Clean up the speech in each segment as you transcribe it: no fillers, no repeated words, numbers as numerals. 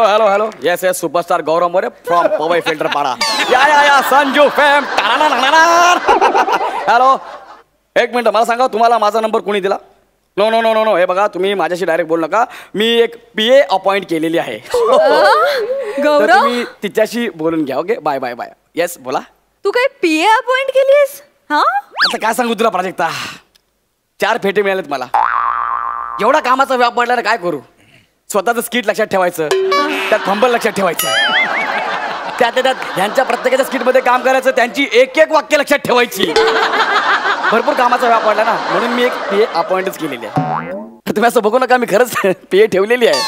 hello. Yes, superstar Gaurav More from Powai Filter Pada. Yeah, Sanju fam. Hello. एक minute मला सांगा तुम्हाला माझा नंबर कोणी दिला? नो हे बघा तुम्ही माझ्याशी डायरेक्ट बोलू नका. मी एक PA अपॉइंट केलेली आहे. गौरव तुम्ही तिच्याशी बोलून घ्या. Okay bye. येस बोला. तू काय PA अपॉइंट केलीस? हा आता काय सांगू तुला प्राजक्ता, 4 फेटे मिळालेत मला. एवढा कामाचा व्याप पडला काय करू. स्वतःचं स्किट लक्षात ठेवायचं, त्यात फंबल लक्षात ठेवायचं, त्यात ह्यांच्या प्रत्येकाच्या स्किटमध्ये काम करायचं, त्यांची एक वाक्य लक्षात ठेवायची. भरपूर कामाचा व्याप पडला ना, म्हणून मी एक PA अपॉइंटच केलेली आहे. तुम्ही असं बघू नका, मी खरंच PA ठेवलेली आहे.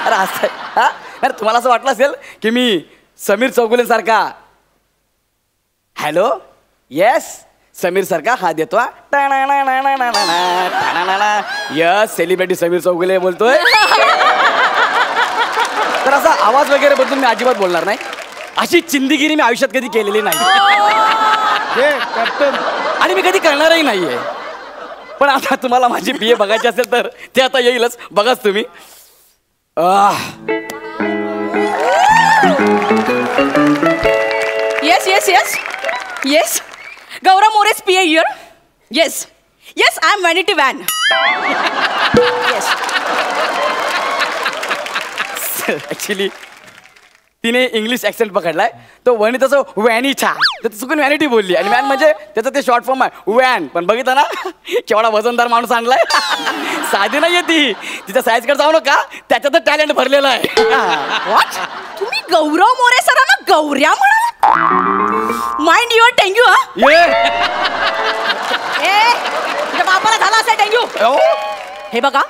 अरे असं हा अरे तुम्हाला असं वाटलं असेल की मी समीर चौगुले सारखा. हॅलो येस समीर सारखा हा देतो. यस सेलिब्रिटी समीर चौगुले बोलतोय. तर असा आवाज वगैरे बदलून मी अजिबात बोलणार नाही. अशी चिंदीगिरी मी आयुष्यात कधी केलेली नाही आणि मी कधी करणारही नाहीये. पण आता तुम्हाला माझी PA बघायची असेल तर ते आता येईलच, बघाच तुम्ही. Yes Gaurav More's PA here. Yes, I am Vanity Van. Yes. Actually तिने इंग्लिश ऍक्सेंट पकडलाय. तो वनिताचं वॅनिछा तर चुकून व्हॅनिटी बोलली आणि वॅन म्हणजे त्याचं ते शॉर्ट फॉर्म आहे वॅन. पण बघितलं ना केवढा वजनदार माणूस आणलाय. साधी नाहीये ती, तिच्या साईजकडे जाऊ नका, त्याच्यात टॅलेंट भरलेलं आहे. What? तुम्ही गौरव मोरे सरांना गौऱ्या म्हणाला? Mind your dengue. तुझ्या बापाला झाला असेल डेंग्यू. हे बघा,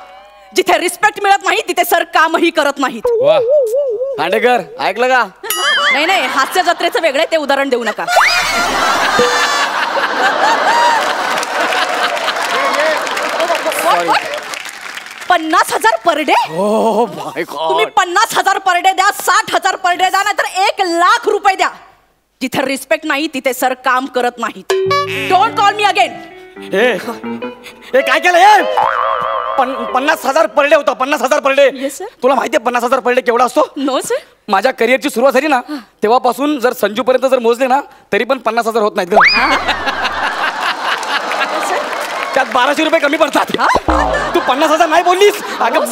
जिथे रिस्पेक्ट मिळत नाही तिथे सर कामही करत नाहीत. खांडेकर ऐकलं का? नाही हास्य जत्रेचं वेगळं ते उदाहरण देऊ नका. What? 50,000 per day? तुम्ही 50,000 पर डे द्या, 60,000 पर डे द्या, नाहीतर 1,00,000 रुपये द्या. जिथे रिस्पेक्ट नाही तिथे सर काम करत नाहीत. Don't call me again. हे काय केलं? 50,000 पर डे होता. 50,000 पर डे. Yes, sir. तुला माहितीये 50,000 पर डे केवढा असतो? No sir. माझ्या करिअरची सुरुवात झाली ना तेव्हापासून जर संजू पर्यंत जर मोजले ना तरी पण 50,000 होत नाहीत. त्यात 1200 रुपये कमी पडतात. तू 50,000 नाही बोललीस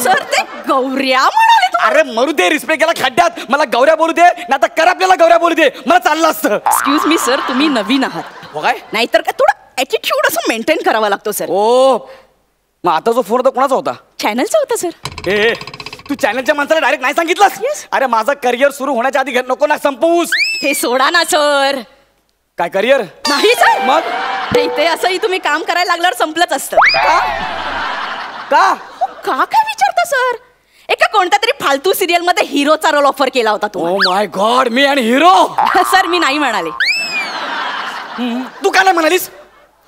सर. ते गौऱ्या म्हणाले. अरे मरू दे, रिस्पेक्ट केला खड्ड्यात. मला गौऱ्या बोलू दे, नाही तर कर आपल्याला गौऱ्या बोलू दे, मला चाललं असतं. एक्सक्यूज मी सर, तुम्ही नवीन आहात. हो काय? नाहीतर काय थोडं ॲटिट्यूड असं मेंटेन करावा लागतो सर. ओ मग आता जो फोन होता कोणाचा होता? चॅनलचा होता सर. तू चॅनलच्या माणसाला डायरेक्ट नाही सांगितलंस? अरे माझं करिअर सुरू होण्याच्या आधी नको ना संपवूस. हे सोडा ना सर. काय करिअर? नाही सर. मग ते असंही तुम्ही काम करायला लागल्यावर संपलंच असतं. का काय विचारता सर? एका कोणत्या तरी फालतू सिरियल मध्ये हिरोचा रोल ऑफर केला होता तू. ओ माय गॉड, मी आणि हिरो? सर मी नाही म्हणाले. तू का नाही म्हणालीस?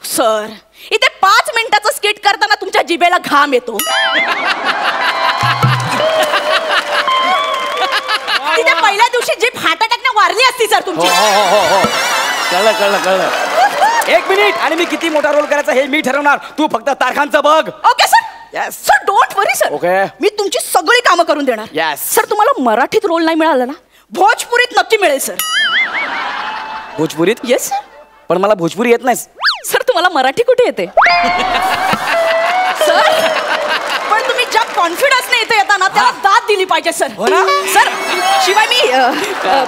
सर इथे 5 मिनिटाचं स्किट करताना तुमच्या जिभेला घाम येतो. तिथे पहिल्या दिवशी जीभ हार्ट अटॅकने वारली असती सर तुमची. कळलं. 1 मिनिट. आणि मी किती मोठा रोल करायचा हे मी ठरवणार, तू फक्त तारखांचं बघ. Okay sir. Yes sir, don't worry sir. Okay, मी तुमची सगळी कामं करून देणार. Yes sir. तुम्हाला मराठीत रोल नाही मिळाला ना, भोजपुरीत नक्की मिळेल सर. भोजपुरीत? Yes sir. पण मला भोजपुरी येत नाही सर. तुम्हाला मराठी कुठे येते सर? पण तुम्ही ज्या कॉन्फिडन्सने इथे येता ना त्याला दाद दिली पाहिजे सर. हो ना सर. शिवाय मी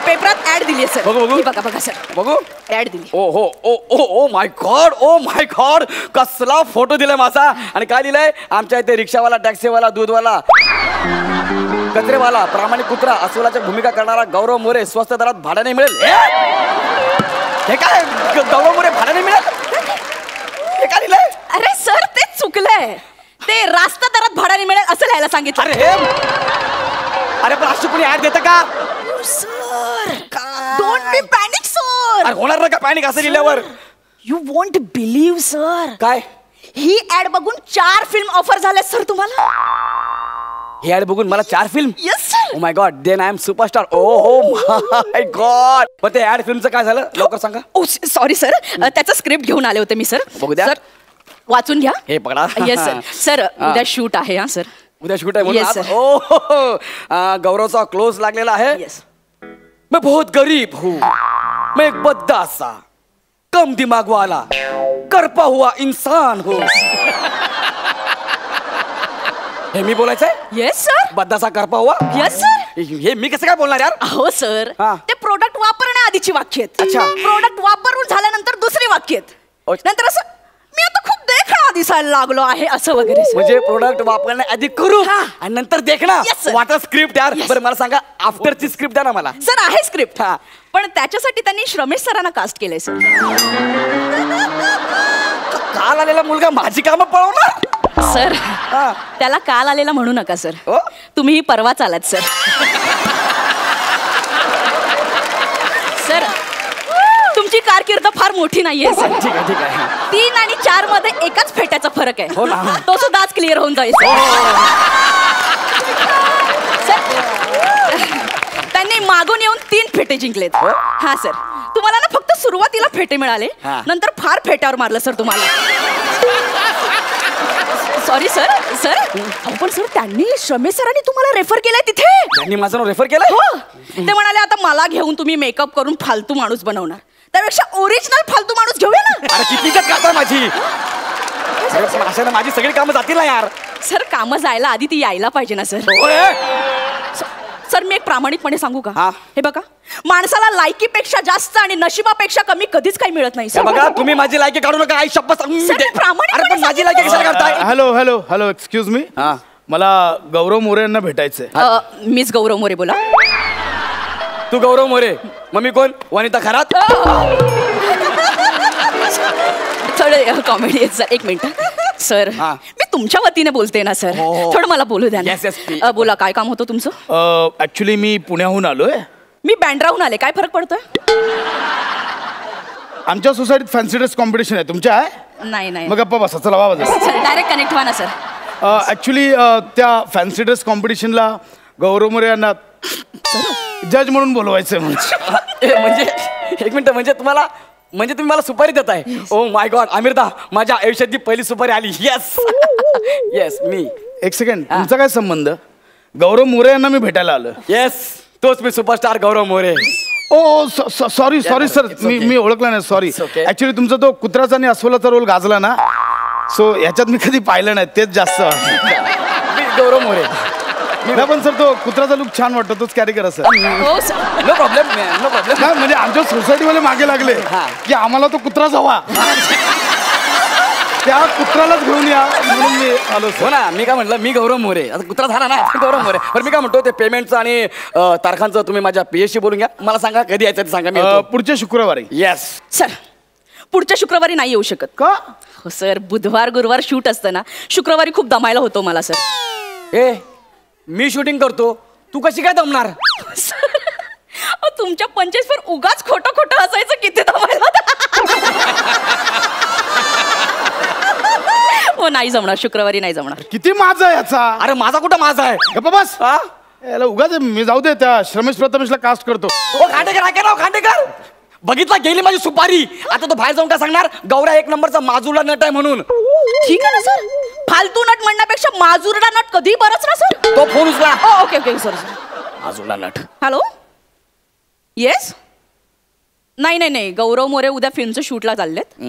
पेपरात ऍड दिली आहे सर. बघू बघा सर. बघू ऍड दिली. ओ माय गॉड, कसला फोटो दिलाय माझा. आणि काय दिलंय? आमच्या इथे रिक्षावाला, टॅक्सीवाला, दूधवाला, कचरेवाला, प्रामाणिक कुत्रा, अस्वलाच्या भूमिका करणारा गौरव मोरे स्वस्त दरात भाड्याने मिळेल. हे काय गौरव मोरे भाड्याने मिळेल? हे काय दिलंय? अरे सर ते चुकलंय. ते रास्ता दरात भाड्याने मिळेल असं लिहायला सांगितलं. अरे पण अशी कोणी ऍड देतं का? Sir don't be panic sir. अरे होणार ना का पॅनिक असं लिहिल्यावर? You won't believe sir. काय? ही ऍड बघून 4 फिल्म ऑफर झाले सर तुम्हाला. ही ऍड बघून मला 4 film? Yes sir. Oh my god, then I am superstar. Oh my god. पण ते ऍड फिल्मचं काय झालं लवकर सांगा. ओ सॉरी सर, त्याचं स्क्रिप्ट घेऊन आले होते मी सर. बघू द्या. सर वाचून घ्या. हे पकडा. Yes sir. सर उद्या शूट आहे. हा सर. उद्या शूट आहे म्हणून Yes, आज- sir. ओ गौरवचा क्लोज लागलेला आहे. येस मैं बहुत गरीब हूँ, मैं एक बद्दा सा कम दिमाग वाला करपा हुआ इंसान हूँ. हे मी बोलायचंय? येस सर बद्दा सा करपा हुआ. येस सर हे मी कसं काय बोलणार यार? अहो सर हा. ते प्रोडक्ट वापरण्याआधीची वाक्य आहेत. अच्छा. प्रोडक्ट वापरून झाल्यानंतर दुसरी वाक्य आहेत. अच्छा. नंतर असं मी आता खूप देखणा दिसायला लागलो आहे असं वगैरे sir. म्हणजे प्रोडक्ट वापरण्याआधी करू हा. आणि नंतर देखना. Yes, sir. वाटर स्क्रिप्ट यार. Yes. बरं मला सांगा आफ्टरची स्क्रिप्ट द्या ना मला. सर आहे स्क्रिप्ट हा. पण त्याच्यासाठी त्यांनी श्रमेश सरांना कास्ट केलंय सर. काल आलेला मुलगा माझी कामं पळवणार. सर हा. त्याला काल आलेला म्हणू नका सर. हो? तुम्ही परवाच आलात सर. सर तुमची कारकीर्द फार मोठी नाहीये सर. ठीक आहे ठीक आहे. 3 आणि 4 मध्ये एकच फेट्याचा फरक हो आहे. ना. तो सुद्धा आज क्लिअर होऊन जाईल हो, सर. त्यांनी मागून येऊन 3 फेटे जिंकलेत. हो? हा सर तुम्हाला ना फक्त सुरुवातीला फेटे मिळाले हा. नंतर फार फेट्यावर मारलं सर तुम्हाला. सॉरी सर सर पण सर त्यांनी श्रमेश सरांनी तुम्हाला रेफर केलंय तिथे. त्यांनी माझं नाव रेफर केलंय. हो ते म्हणाले आता मला घेऊन तुम्ही मेकअप करून फालतू माणूस बनवणार त्यापेक्षा ओरिजिनल फालतू माणूस घेऊया ना. अरे किती करता माझी. अरे पण अशाने माझी सगळी कामं जातील ना यार. सर कामं जायला आधी ती यायला पाहिजे ना सर. ओए, सर मी एक प्रामाणिकपणे सांगू का हा. हे बघा माणसाला लायकीपेक्षा जास्त आणि नशिबापेक्षा कमी कधीच काही मिळत नाही हे सर. बघा तुम्ही माझी लायकी काढू नका. आई शपथ सांगून मी सर, दे- मी प्रामाणिकपणे अरे पण माझी लायकी कशाला काढताय? Hello hello hello excuse me हा. मला गौरव मोरे यांना भेटायचंय. मीच गौरव मोरे बोला. तू गौरव मोरे मग मी कोण? वनिता खरात. थोडं कॉमेडी आहे सर. एक मिनिट सर हा. मी तुमच्या वतीने बोलते ना सर. हो, हो. थोडं मला बोलू द्या ना. Yes, yes, please. बोला काय काम होतं तुमचं. ऍक्च्युली मी पुण्याहून आलोय. मी बँड्राहून आले काय फरक पडतोय. आमच्या सोसायटीत फॅन्सी ड्रेस कॉम्पिटिशन आहे. तुमच्या आहे? नाही नाही मग गप्पा बसा. चला वा सर डायरेक्ट कनेक्ट व्हा ना सर. ऍक्च्युली त्या फॅन्सी ड्रेस कॉम्पिटिशनला गौरव मोरे यांना जज म्हणून बोलवायचंय म्हणजे. म्हणजे एक मिनिट म्हणजे तुम्हाला म्हणजे तुम्ही मला सुपारी देताय. ओ माय गॉड अमिरदा माझ्या आयुष्यातली पहिली सुपारी आली. येस येस मी. एक सेकंड तुमचा काय संबंध? गौरव मोरे यांना मी भेटायला आलो. येस तोच मी सुपरस्टार गौरव मोरे. ओ sorry sorry sir It's okay. मी ओळखला नाही. Sorry It's okay. ऍक्च्युली तुमचा तो कुत्राचा आणि अस्वलाचा रोल गाजला ना सो ह्याच्यात मी कधी पाहिलं नाही तेच जास्त. मी गौरव मोरे. नाही पण सर तो कुत्राचा लुक छान वाटतो तोच कॅरी करा सर. हो sir. No problem no problem. नाही म्हणजे आमच्या सोसायटीवाले मागे लागले हा. की आम्हाला तो कुत्राच हवा. त्या कुत्रालाच घेऊन या म्हणून मी आलो हो सर. ना मी काय म्हटलं मी गौरव मोरे. आता कुत्रा झाला ना गौरव मोरे. बरं मी काय म्हणतो ते पेमेंटचं आणि तारखांचं तुम्ही माझ्या पीएसशी बोलून घ्या. मला सांगा कधी यायचं ते सांगा मी पुढच्या शुक्रवारी. येस. सर पुढच्या शुक्रवारी नाही येऊ शकत. का? हो सर बुधवार गुरुवार शूट असतं ना शुक्रवारी खूप दमायला होतो मला सर. ए मी शूटिंग करतो तू कशी काय दमणार? सर, अहो, तुमच्या 25 वर उगाच खोटं खोटं असायचं किती दमायला हो नाही जमणार शुक्रवारी नाही जमणार. किती माझा आहे याचा? अरे माझा कुठं माझा आहे? गप्पा बस. हा? याला उगाच मी जाऊ दे त्या श्रमेश प्रथमेशला कास्ट करतो. ओ खांडेकर ऐका ना खांडेकर. बघितला गेली माझी सुपारी. आता तो बाहेर जाऊन काय सांगणार गौऱ्या एक नंबरचा माजूला नट आहे म्हणून. ठीक आहे ना सर फालतू नट म्हणण्यापेक्षा माजुरडा नट कधी बरंच ना सर. तो फोन उचला. Okay okay sir sir. माजूला नट. हॅलो येस नाही नाही नाही गौरव मोरे उद्या फिल्मचं शूटला चाललेत.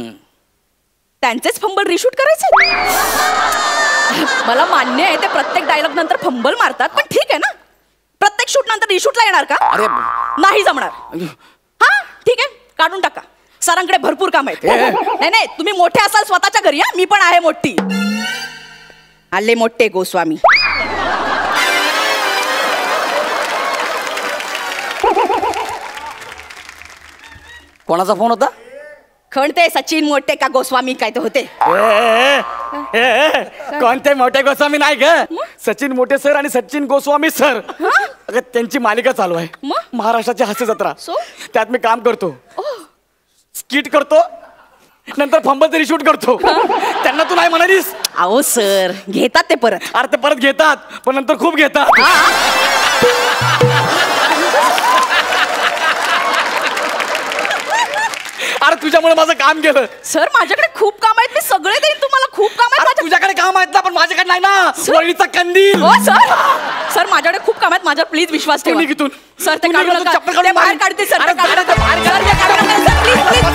त्यांचेच फंबल रिशूट करायचे. मला मान्य आहे ते प्रत्येक डायलॉग नंतर फंबल मारतात पण ठीक आहे ना प्रत्येक शूट नंतर रिशूटला येणार का? अरे नाही जमणार. हा ठीक आहे काढून टाका. सरांकडे भरपूर काम आहेत. नाही नाही तुम्ही मोठे असाल स्वतःच्या घरी. मी पण आहे मोठी. आले मोठे गोस्वामी. कोणाचा फोन होता? खणते सचिन मोठे का गोस्वामी काय ते होते. कोणते मोठे गोस्वामी नाही ग. सचिन मोठे सर आणि सचिन गोस्वामी सर अगं त्यांची मालिका चालू आहे मग? महाराष्ट्राची हास्य जत्रा. So? त्यात मी काम करतो. स्किट करतो नंतर फंबल तरी शूट करतो. त्यांना तू नाही म्हणालीस. अहो सर घेतात ते परत. अरे ते परत घेतात पण नंतर खूप घेतात. अरे तुझ्यामुळे माझं काम गेलं. सर माझ्याकडे खूप काम आहेत, मी सगळे देईन तुम्हाला. खूप काम आहेत अरे तुझ्याकडे काम आहेत ना, पण माझ्याकडे नाही ना. वळीचा कंदील. हो सर, सर माझ्याकडे खूप काम आहेत, माझ्यावर प्लीज विश्वास ठेवा. निघ इथून. सर ते तू काढू निघ, नका. चप्पल काढून ते बाहेर मार. काढते सर, अरे ते काढू बाहेर नका. काढ. सर, ते काढू नका. Sir, please please